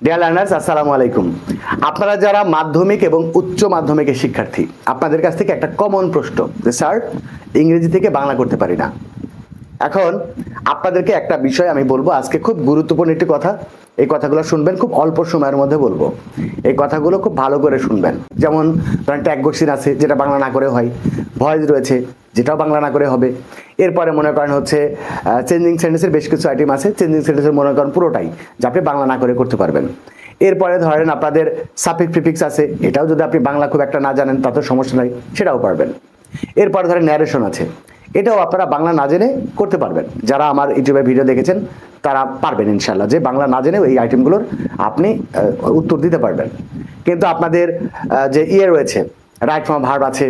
Dear learners, আসসালামু আলাইকুম। আপনারা যারা মাধ্যমিক এবং উচ্চ মাধ্যমিকের শিক্ষার্থী, আপনাদের কাছ থেকে একটা কমন প্রশ্ন যে স্যার, ইংরেজি থেকে বাংলা করতে পারি না। এখন আপনাদেরকে একটা বিষয় আমি বলবো, আজকে খুব গুরুত্বপূর্ণ একটি কথা। এই কথাগুলো শুনবেন, খুব অল্প সময়ের মধ্যে বলবো। এই কথাগুলো খুব ভালো করে শুনবেন। যেমন ধরেন ট্যাগ কোশ্চেন আছে, যেটা বাংলা না করে হয়। ভয়েস রয়েছে, যেটাও বাংলা না করে হবে। এরপরে মনে করেন হচ্ছে চেঞ্জিং সেন্টেন্সের বেশ কিছু আইটেম আছে। চেঞ্জিং সেন্টেন্সের মনে করেন পুরোটাই যা আপনি বাংলা না করে করতে পারবেন। এরপরে ধরেন আপনাদের সাফিক্স প্রিফিক্স আছে, এটাও যদি আপনি বাংলা খুব একটা না জানেন তাতে সমস্যা নাই, সেটাও পারবেন। এরপরে ধরেন ন্যারেশন আছে, এটাও আপনারা বাংলা না জেনে করতে পারবেন। যারা আমার ইউটিউবে ভিডিও দেখেছেন তারা পারবেন ইনশাল্লাহ, যে বাংলা না জেনেও এই আইটেমগুলোর আপনি উত্তর দিতে পারবেন। কিন্তু আপনাদের যে রয়েছে, রাইট ফ্রম ভার্ব আছে,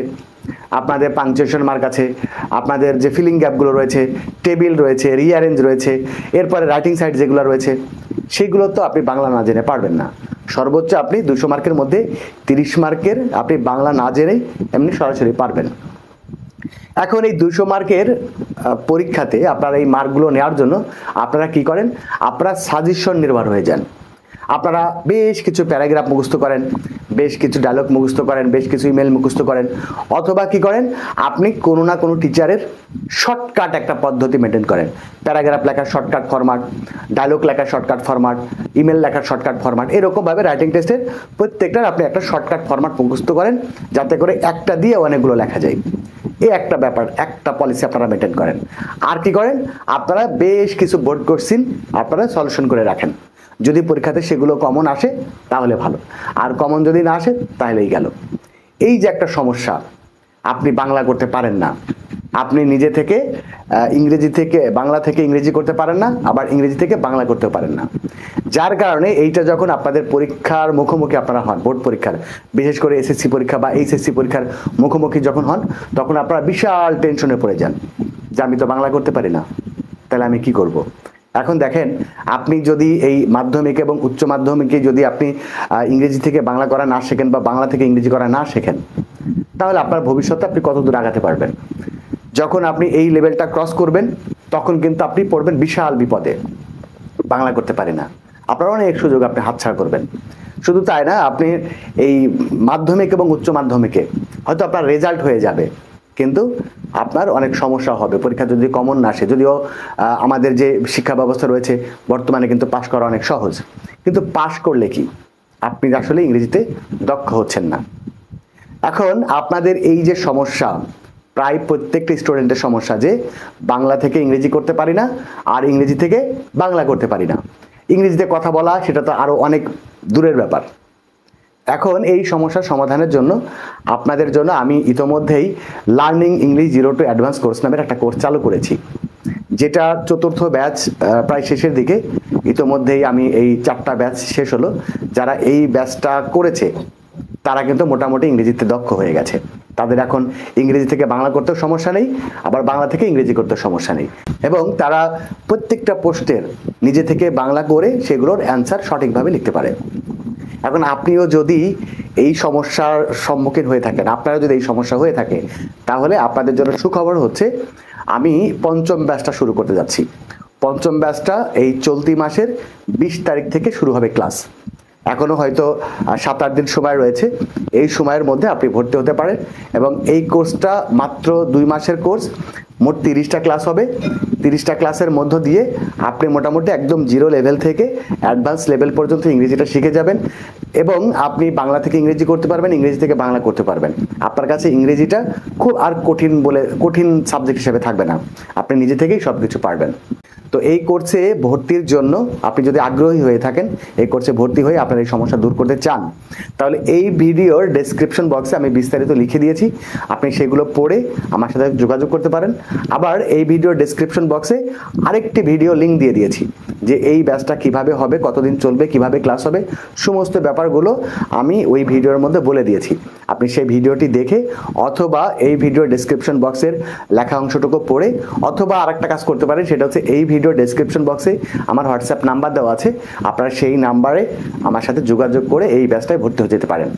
আপনাদের পাংচুয়েশন মার্ক আছে, আপনাদের যে ফিলিং গ্যাপগুলো রয়েছে, টেবিল রয়েছে, রিঅ্যারেঞ্জ রয়েছে, এরপরে রাইটিং সাইড যেগুলো রয়েছে, সেগুলো তো আপনি বাংলা না জেনে পারবেন না। সর্বোচ্চ আপনি 200 মার্কের মধ্যে 30 মার্কের আপনি বাংলা না জেনেই এমনি সরাসরি পারবেন। এখন এই 200 মার্কের পরীক্ষাতে আপনারা এই মার্কগুলো নেওয়ার জন্য আপনারা কি করেন, আপনারা সাজেশন নির্ভর হয়ে যান। আপনারা বেশ কিছু প্যারাগ্রাফ মুখস্থ করেন, বেশ কিছু ডায়লগ মুখস্থ করেন, বেশ কিছু ইমেল মুখস্থ করেন, অথবা কি করেন, আপনি কোনো না কোনো টিচারের শর্টকাট একটা পদ্ধতি মেনটেন করেন। প্যারাগ্রাফ লেখার শর্টকাট ফরম্যাট, ডায়লগ লেখার শর্টকাট ফরম্যাট, ইমেল লেখার শর্টকাট ফরম্যাট, এরকমভাবে রাইটিং টেস্টের প্রত্যেকটার আপনি একটা শর্টকাট ফরম্যাট মুখস্থ করেন, যাতে করে একটা দিয়ে অনেকগুলো লেখা যায়। এই একটা ব্যাপার, একটা পলিসি আপনারা মেনটেন করেন। আর কি করেন, আপনারা বেশ কিছু বোর্ড কোশ্চেন আপনারা সলিউশন করে রাখেন। যদি পরীক্ষাতে সেগুলো কমন আসে তাহলে ভালো, আর কমন যদি না আসে তাহলেই গেল। এই যে একটা সমস্যা, আপনি বাংলা করতে পারেন না, আপনি নিজে থেকে ইংরেজি থেকে বাংলা থেকে ইংরেজি করতে পারেন না, আবার ইংরেজি থেকে বাংলা করতেও পারেন না। যার কারণে এইটা যখন আপনাদের পরীক্ষার মুখোমুখি আপনারা হন, বোর্ড পরীক্ষার, বিশেষ করে এসএসসি পরীক্ষা বা এইচএসসি পরীক্ষার মুখোমুখি যখন হন, তখন আপনারা বিশাল টেনশনে পড়ে যান যে আমি তো বাংলা করতে পারি না, তাহলে আমি কি করব। এখন দেখেন, আপনি যদি এই মাধ্যমিক এবং উচ্চ মাধ্যমিকে যদি আপনি ইংরেজি থেকে বাংলা করা না শেখেন বা বাংলা থেকে ইংরেজি করা না শেখেন, তাহলে আপনার ভবিষ্যতে আপনি কত দূর আগাতে পারবেন। যখন আপনি এই লেভেলটা ক্রস করবেন, তখন কিন্তু আপনি পড়বেন বিশাল বিপদে। বাংলা করতে পারি না, আপনার অনেক সুযোগ আপনি হাতছাড়া করবেন। শুধু তাই না, আপনি এই মাধ্যমিক এবং উচ্চ মাধ্যমিকে হয়তো আপনার রেজাল্ট হয়ে যাবে, কিন্তু আপনার অনেক সমস্যা হবে পরীক্ষা যদি কমন না আসে। যদিও আমাদের যে শিক্ষা ব্যবস্থা রয়েছে বর্তমানে কিন্তু পাশ করা অনেক সহজ, কিন্তু পাশ করলে কি, আপনি আসলে ইংরেজিতে দক্ষ হচ্ছেন না। এখন আপনাদের এই যে সমস্যা, প্রায় প্রত্যেকটা স্টুডেন্টের সমস্যা যে বাংলা থেকে ইংরেজি করতে পারি না, আর ইংরেজি থেকে বাংলা করতে পারি না। ইংরেজিতে কথা বলা সেটা তো আরও অনেক দূরের ব্যাপার। এখন এই সমস্যার সমাধানের জন্য আপনাদের জন্য আমি ইতোমধ্যেই learning English 0 to advance course নামের একটা কোর্স চালু করেছি, যেটা 4র্থ ব্যাচ প্রায় শেষের দিকে। ইতোমধ্যেই আমি এই 4টা ব্যাচ শেষ হলো। যারা এই ব্যাচটা করেছে তারা কিন্তু মোটামুটি ইংরেজিতে দক্ষ হয়ে গেছে। তাদের এখন ইংরেজি থেকে বাংলা করতেও সমস্যা নেই, আবার বাংলা থেকে ইংরেজি করতেও সমস্যা নেই, এবং তারা প্রত্যেকটা প্রশ্নের নিজে থেকে বাংলা করে সেগুলোর অ্যান্সার সঠিকভাবে লিখতে পারে। এখন আপনিও যদি এই সমস্যার সম্মুখীন হয়ে থাকেন, আপনারা যদি এই সমস্যা হয়ে থাকে, তাহলে আপনাদের জন্য সুখবর হচ্ছে, আমি 5ম ব্যাচটা শুরু করতে যাচ্ছি। 5ম ব্যাচটা এই চলতি মাসের 20 তারিখ থেকে শুরু হবে ক্লাস। এখনো হয়তো 7-8 দিন সময় রয়েছে। এই সময়ের মধ্যে আপনি ভর্তি হতে পারেন, এবং এই কোর্সটা মাত্র 2 মাসের কোর্স। মোট 30টা ক্লাস হবে। 30টা ক্লাসের মধ্য দিয়ে আপনি মোটামুটি একদম 0 লেভেল থেকে অ্যাডভান্স লেভেল পর্যন্ত ইংরেজিটা শিখে যাবেন, এবং আপনি বাংলা থেকে ইংরেজি করতে পারবেন, ইংরেজি থেকে বাংলা করতে পারবেন। আপনার কাছে ইংরেজিটা খুব আর কঠিন সাবজেক্ট হিসেবে থাকবে না, আপনি নিজে থেকেই সব কিছু পারবেন। তো এই কোর্সে ভর্তির জন্য আপনি যদি আগ্রহী হয়ে থাকেন, এই কোর্সে ভর্তি হয়ে আপনার এই সমস্যা দূর করতে চান, তাহলে এই ভিডিওর ডেসক্রিপশন বক্সে আমি বিস্তারিত লিখে দিয়েছি, আপনি সেগুলো পড়ে আমার সাথে যোগাযোগ করতে পারেন। আবার এই ভিডিওর ডেসক্রিপশন বক্সে আরেকটি ভিডিও লিঙ্ক দিয়ে দিয়েছি, যে এই ব্যাচটা কিভাবে হবে, কতদিন চলবে, কিভাবে ক্লাস হবে, সমস্ত ব্যাপারগুলো আমি ওই ভিডিওর মধ্যে বলে দিয়েছি। আপনি সেই ভিডিওটি দেখে, অথবা এই ভিডিওর ডেসক্রিপশন বক্সের লেখা অংশটুকু পড়ে, অথবা আরেকটা কাজ করতে পারেন, সেটা হচ্ছে এই ভিডিও ডেসক্রিপশন বক্সে আমার হোয়াটসঅ্যাপ নাম্বার দেওয়া আছে, আপনারা সেই নাম্বারে আমার সাথে যোগাযোগ করে এই ব্যাচটায় ভর্তি হয়ে যেতে পারেন।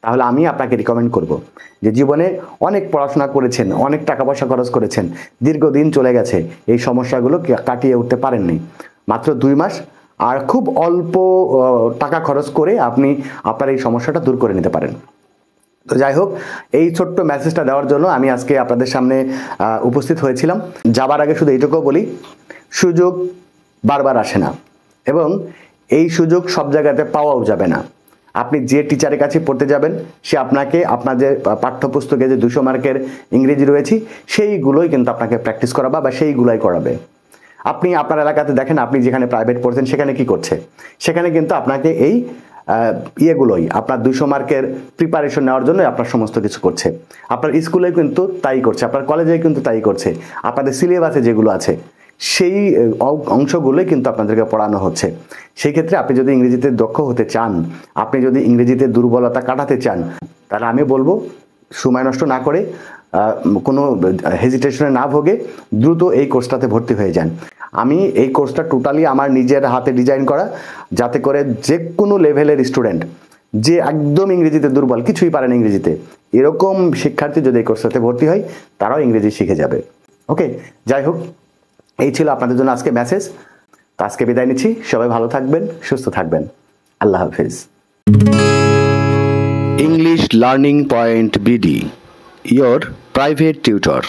তাহলে আমি আপনাকে রিকমেন্ড করব যে জীবনে অনেক পড়াশোনা করেছেন, অনেক টাকা পয়সা খরচ করেছেন, দীর্ঘদিন চলে গেছে, এই সমস্যাগুলো কাটিয়ে উঠতে পারেননি, মাত্র 2 মাস আর খুব অল্প টাকা খরচ করে আপনি আপনার এই সমস্যাটা দূর করে নিতে পারেন। তো যাই হোক, এই ছোট্ট মেসেজটা দেওয়ার জন্য আমি আজকে আপনাদের সামনে উপস্থিত হয়েছিলাম। যাবার আগে শুধু এইটুকু বলি, সুযোগ বারবার আসে না এবং এই সুযোগ সব জায়গাতে পাওয়াও যাবে না। আপনি যে টিচারের কাছে পড়তে যাবেন সে আপনাকে আপনার যে পাঠ্যপুস্তকে যে 200 মার্কের ইংরেজি রয়েছে সেইগুলোই কিন্তু আপনাকে প্র্যাকটিস করাবে বা সেইগুলোই করাবে। আপনি আপনার এলাকাতে দেখেন, আপনি যেখানে প্রাইভেট পড়ছেন সেখানে কি করছে, সেখানে কিন্তু আপনাকে এই ইয়েগুলোই আপনার 200 মার্কের প্রিপারেশন নেওয়ার জন্য আপনার সমস্ত কিছু করছে। আপনার স্কুলে কিন্তু তাই করছে, আপনার কলেজে কিন্তু তাই করছে, আপনাদের সিলেবাসে যেগুলো আছে সেই অংশগুলোই কিন্তু আপনাদেরকে পড়ানো হচ্ছে। সেই ক্ষেত্রে আপনি যদি ইংরেজিতে দক্ষ হতে চান, আপনি যদি ইংরেজিতে দুর্বলতা কাটাতে চান, তাহলে আমি বলবো সময় নষ্ট না করে, কোনো হেজিটেশনে না ভোগে দ্রুত এই কোর্সটাতে ভর্তি হয়ে যান। আমি এই কোর্সটা টোটালি আমার নিজের হাতে ডিজাইন করা, যাতে করে যে কোনো লেভেলের স্টুডেন্ট যে একদম ইংরেজিতে দুর্বল, কিছুই পারে না ইংরেজিতে, এরকম শিক্ষার্থী যদি এই কোর্সটাতে ভর্তি হয় তারাও ইংরেজি শিখে যাবে। ওকে, যাই হোক, এই ছিল আপনাদের জন্য আজকে মেসেজ। তো আজকে বিদায় নিচ্ছি, সবাই ভালো থাকবেন, সুস্থ থাকবেন, আল্লাহ হাফিজ। English learning point BD, your private tutor.